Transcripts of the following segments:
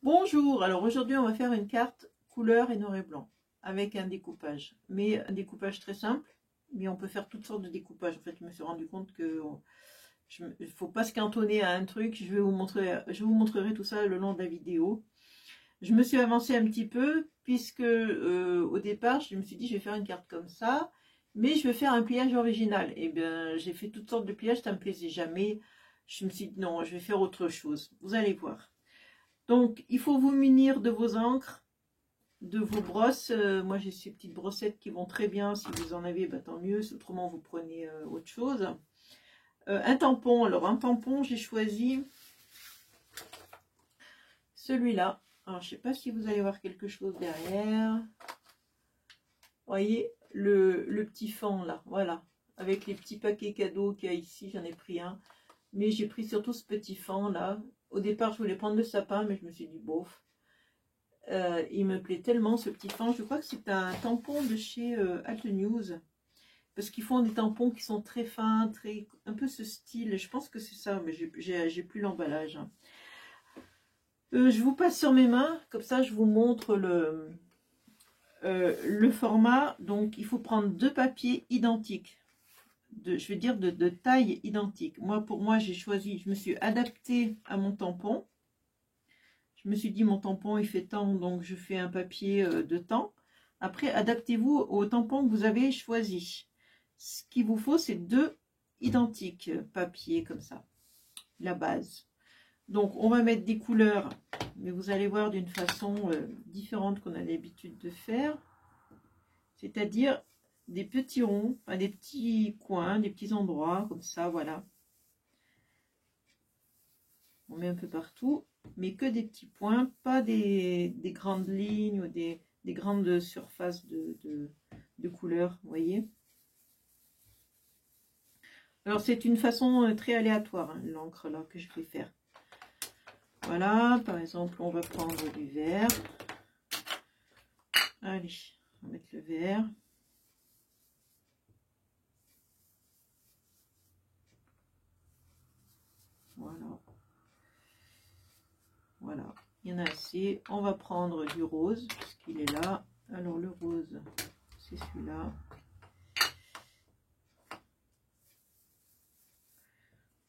Bonjour, alors aujourd'hui on va faire une carte couleur et noir et blanc avec un découpage, mais un découpage très simple, mais on peut faire toutes sortes de découpages. En fait, je me suis rendu compte que il ne faut pas se cantonner à un truc. Je vous montrerai tout ça le long de la vidéo. Je me suis avancée un petit peu puisque au départ je me suis dit je vais faire une carte comme ça, mais je vais faire un pliage original. Et bien j'ai fait toutes sortes de pliages, ça me plaisait jamais. Je me suis dit non, je vais faire autre chose. Vous allez voir. Donc, il faut vous munir de vos encres, de vos brosses. Moi, j'ai ces petites brossettes qui vont très bien. Si vous en avez, bah, tant mieux. Autrement, vous prenez autre chose. Un tampon. Alors, un tampon, j'ai choisi celui-là. Alors, je ne sais pas si vous allez voir quelque chose derrière. Vous voyez, le petit fond, là. Voilà. Avec les petits paquets cadeaux qu'il y a ici, j'en ai pris un. Mais j'ai pris surtout ce petit fond, là. Au départ, je voulais prendre le sapin, mais je me suis dit, bof. Il me plaît tellement ce petit fond. Je crois que c'est un tampon de chez Alt News. Parce qu'ils font des tampons qui sont très fins, très, un peu ce style. Je pense que c'est ça, mais j'ai plus l'emballage. Je vous passe sur mes mains, comme ça je vous montre le format. Donc il faut prendre deux papiers identiques. Je vais dire de taille identique. Pour moi, j'ai choisi, je me suis adaptée à mon tampon. Je me suis dit, mon tampon, il fait tant, donc je fais un papier de temps. Après, adaptez-vous au tampon que vous avez choisi. Ce qu'il vous faut, c'est deux identiques papiers comme ça, la base. Donc, on va mettre des couleurs, mais vous allez voir d'une façon différente qu'on a l'habitude de faire. C'est-à-dire des petits ronds, enfin, des petits coins, des petits endroits, comme ça, voilà. On met un peu partout, mais que des petits points, pas des grandes lignes ou des grandes surfaces de couleurs, vous voyez. Alors c'est une façon très aléatoire, hein, l'encre là que je vais faire. Voilà, par exemple, on va prendre du vert. Allez, on va mettre le vert. Voilà. Voilà, il y en a assez. On va prendre du rose, puisqu'il est là. Alors le rose, c'est celui-là.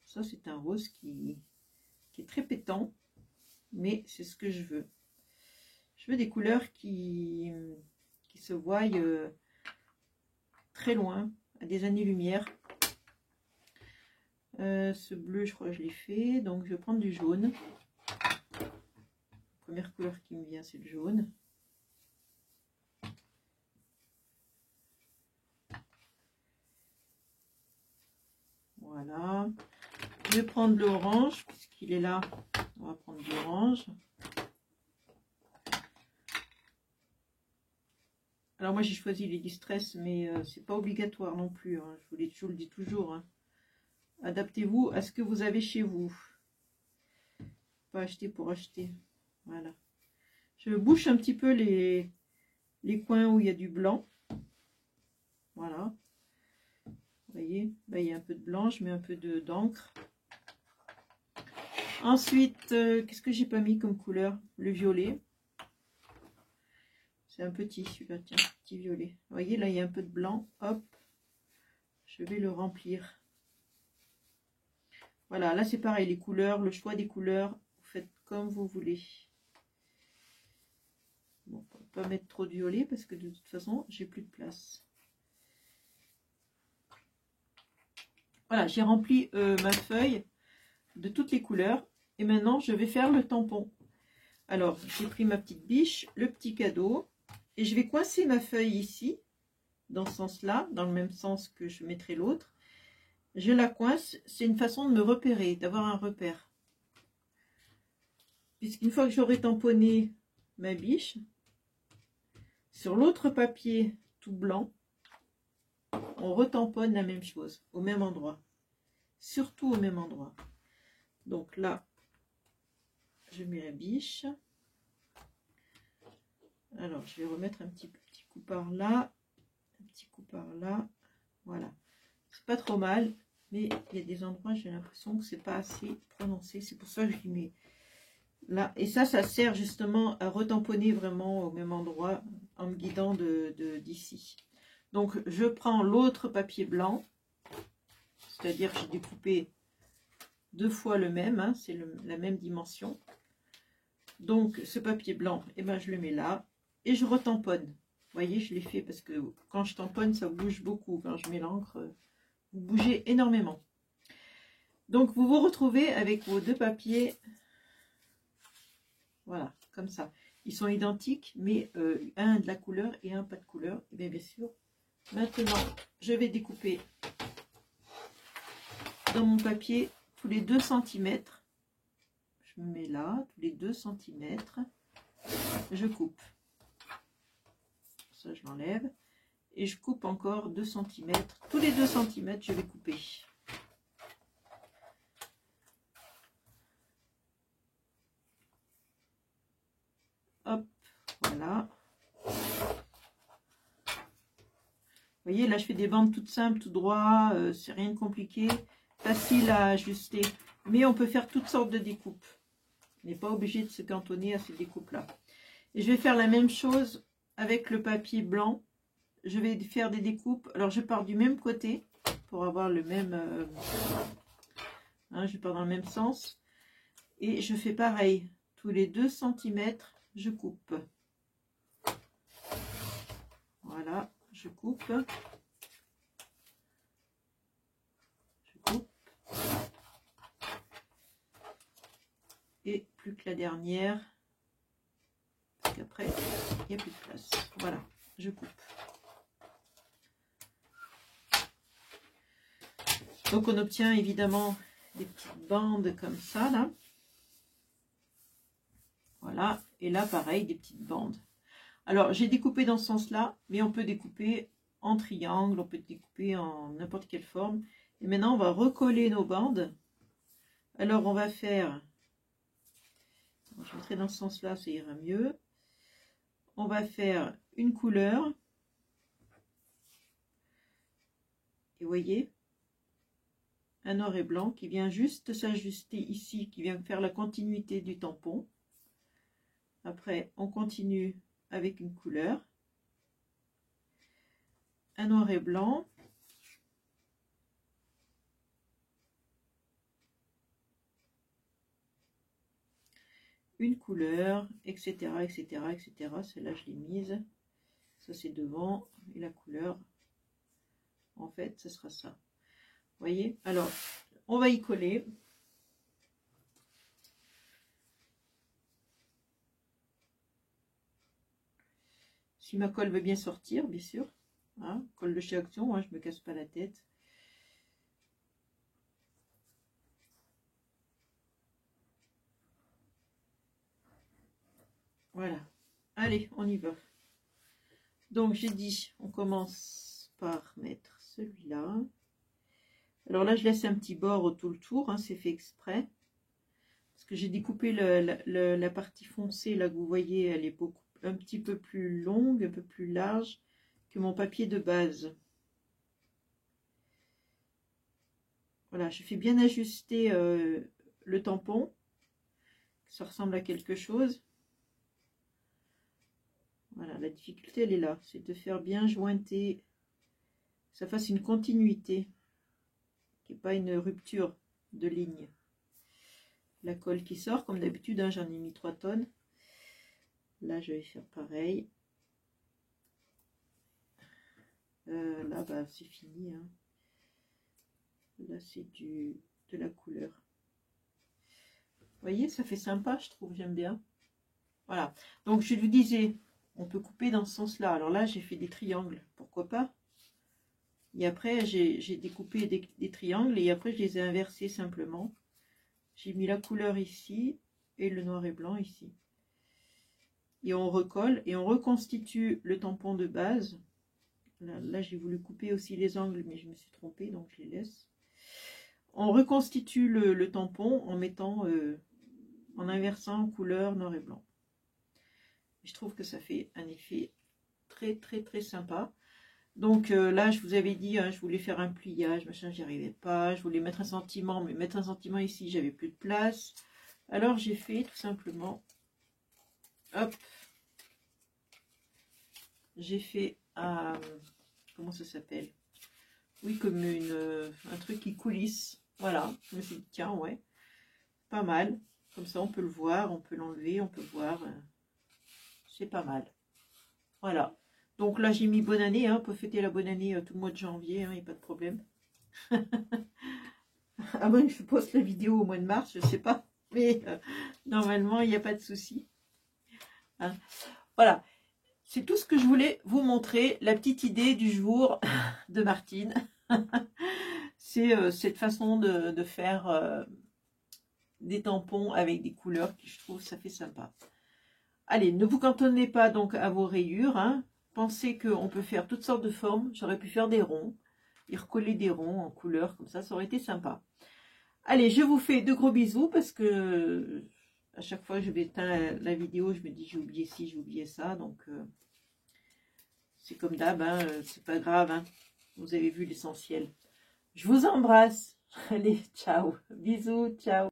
Ça, c'est un rose qui est très pétant, mais c'est ce que je veux. Je veux des couleurs qui se voient très loin, à des années-lumière. Ce bleu, je crois que je l'ai fait, donc je vais prendre du jaune. La première couleur qui me vient, c'est le jaune. Voilà. Je vais prendre l'orange, puisqu'il est là. On va prendre l'orange. Alors moi j'ai choisi les distress, mais c'est pas obligatoire non plus. Hein. Je vous le dis toujours. Hein. Adaptez-vous à ce que vous avez chez vous. Pas acheter pour acheter. Voilà. Je bouche un petit peu les coins où il y a du blanc. Voilà. Vous voyez, là il y a un peu de blanc, je mets un peu d'encre. Ensuite, qu'est-ce que j'ai pas mis comme couleur? Le violet. C'est un petit, celui-là, tiens, petit violet. Vous voyez, là il y a un peu de blanc. Hop, je vais le remplir. Voilà, là c'est pareil, les couleurs, le choix des couleurs, vous faites comme vous voulez. Bon, on ne peut pas mettre trop de violet parce que de toute façon, j'ai plus de place. Voilà, j'ai rempli ma feuille de toutes les couleurs. Et maintenant, je vais faire le tampon. Alors, j'ai pris ma petite biche, le petit cadeau. Et je vais coincer ma feuille ici, dans ce sens-là, dans le même sens que je mettrai l'autre. Je la coince, c'est une façon de me repérer, d'avoir un repère. Puisqu'une fois que j'aurai tamponné ma biche, sur l'autre papier tout blanc, on retamponne la même chose, au même endroit. Surtout au même endroit. Donc là, je mets la biche. Alors, je vais remettre un petit coup par là, un petit coup par là. Voilà. C'est pas trop mal, mais il y a des endroits, j'ai l'impression que c'est pas assez prononcé. C'est pour ça que je lui mets Là, et ça sert justement à retamponner vraiment au même endroit en me guidant d'ici. Donc je prends l'autre papier blanc, c'est-à-dire que j'ai découpé 2 fois le même, hein, c'est la même dimension. Donc ce papier blanc, eh ben, je le mets là et je retamponne. Vous voyez, je l'ai fait parce que quand je tamponne, ça bouge beaucoup. Quand je mets l'encre, vous bougez énormément. Donc vous vous retrouvez avec vos 2 papiers. Voilà, comme ça. Ils sont identiques, mais un de la couleur et un pas de couleur. Et bien sûr, maintenant, je vais découper dans mon papier tous les 2 cm. Je me mets là, tous les 2 cm. Je coupe. Ça, je l'enlève. Et je coupe encore 2 cm. Tous les 2 cm, je vais couper. Hop, voilà. Vous voyez, là, je fais des bandes toutes simples, tout droit. C'est rien de compliqué. Facile à ajuster. Mais on peut faire toutes sortes de découpes. On n'est pas obligé de se cantonner à ces découpes-là. Et je vais faire la même chose avec le papier blanc. Je vais faire des découpes. Alors, je pars du même côté pour avoir le même... je pars dans le même sens. Et je fais pareil. Tous les 2 cm, je coupe. Voilà, je coupe. Je coupe. Et plus que la dernière. Parce qu'après, il n'y a plus de place. Voilà, je coupe. Donc on obtient évidemment des petites bandes comme ça, là. Voilà, et là pareil, des petites bandes. Alors j'ai découpé dans ce sens-là, mais on peut découper en triangle, on peut découper en n'importe quelle forme. Et maintenant on va recoller nos bandes. Alors on va faire, je mettrai dans ce sens-là, ça ira mieux. On va faire une couleur. Et vous voyez, un noir et blanc qui vient juste s'ajuster ici, qui vient faire la continuité du tampon. Après, on continue avec une couleur. Un noir et blanc. Une couleur, etc., etc., etc. Celle-là, je l'ai mise. Ça, c'est devant. Et la couleur, en fait, ce sera ça. Vous voyez? Alors, on va y coller. Si ma colle veut bien sortir, bien sûr. Hein, colle de chez Action, hein, je ne me casse pas la tête. Voilà. Allez, on y va. Donc, j'ai dit, on commence par mettre celui-là. Alors là, je laisse un petit bord tout le tour, hein, c'est fait exprès. Parce que j'ai découpé la partie foncée, là que vous voyez, elle est un petit peu plus longue, un peu plus large que mon papier de base. Voilà, je fais bien ajuster le tampon, que ça ressemble à quelque chose. Voilà, la difficulté, elle est là, c'est de faire bien jointer, que ça fasse une continuité, qu'il n'y ait pas une rupture de ligne. La colle qui sort, comme d'habitude, hein, j'en ai mis 3 tonnes. Là, je vais faire pareil. Là, bah, c'est fini. Hein. Là, c'est de la couleur. Vous voyez, ça fait sympa, je trouve, j'aime bien. Voilà. Donc, je vous disais, on peut couper dans ce sens-là. Alors là, j'ai fait des triangles, pourquoi pas. Et après, j'ai découpé des triangles et après, je les ai inversés simplement. J'ai mis la couleur ici et le noir et blanc ici. Et on recolle et on reconstitue le tampon de base. Là j'ai voulu couper aussi les angles, mais je me suis trompée, donc je les laisse. On reconstitue le tampon en mettant, en inversant couleur noir et blanc. Et je trouve que ça fait un effet très très très sympa. Donc là, je vous avais dit, hein, je voulais faire un pliage, machin, j'y arrivais pas. Je voulais mettre un sentiment, mais mettre un sentiment ici, j'avais plus de place. Alors j'ai fait tout simplement, hop, j'ai fait un, comment ça s'appelle? Oui, comme un truc qui coulisse. Voilà, je me suis dit, tiens, ouais, pas mal. Comme ça, on peut le voir, on peut l'enlever, on peut voir. C'est pas mal. Voilà. Donc là, j'ai mis bonne année. Hein, on peut fêter la bonne année tout le mois de janvier, il n'y a pas de problème. À moins que je poste la vidéo au mois de mars, je ne sais pas. Mais normalement, il n'y a pas de souci. Hein. Voilà. C'est tout ce que je voulais vous montrer. La petite idée du jour de Martine. C'est cette façon de faire des tampons avec des couleurs qui, je trouve, ça fait sympa. Allez, ne vous cantonnez pas donc à vos rayures. Hein. Pensez qu'on peut faire toutes sortes de formes. J'aurais pu faire des ronds, y recoller des ronds en couleur, comme ça aurait été sympa. Allez, je vous fais de gros bisous parce que à chaque fois que je vais éteindre la vidéo, je me dis j'ai oublié ci, j'ai oublié ça. Donc, c'est comme d'hab, hein, c'est pas grave. Hein. Vous avez vu l'essentiel. Je vous embrasse. Allez, ciao. Bisous, ciao.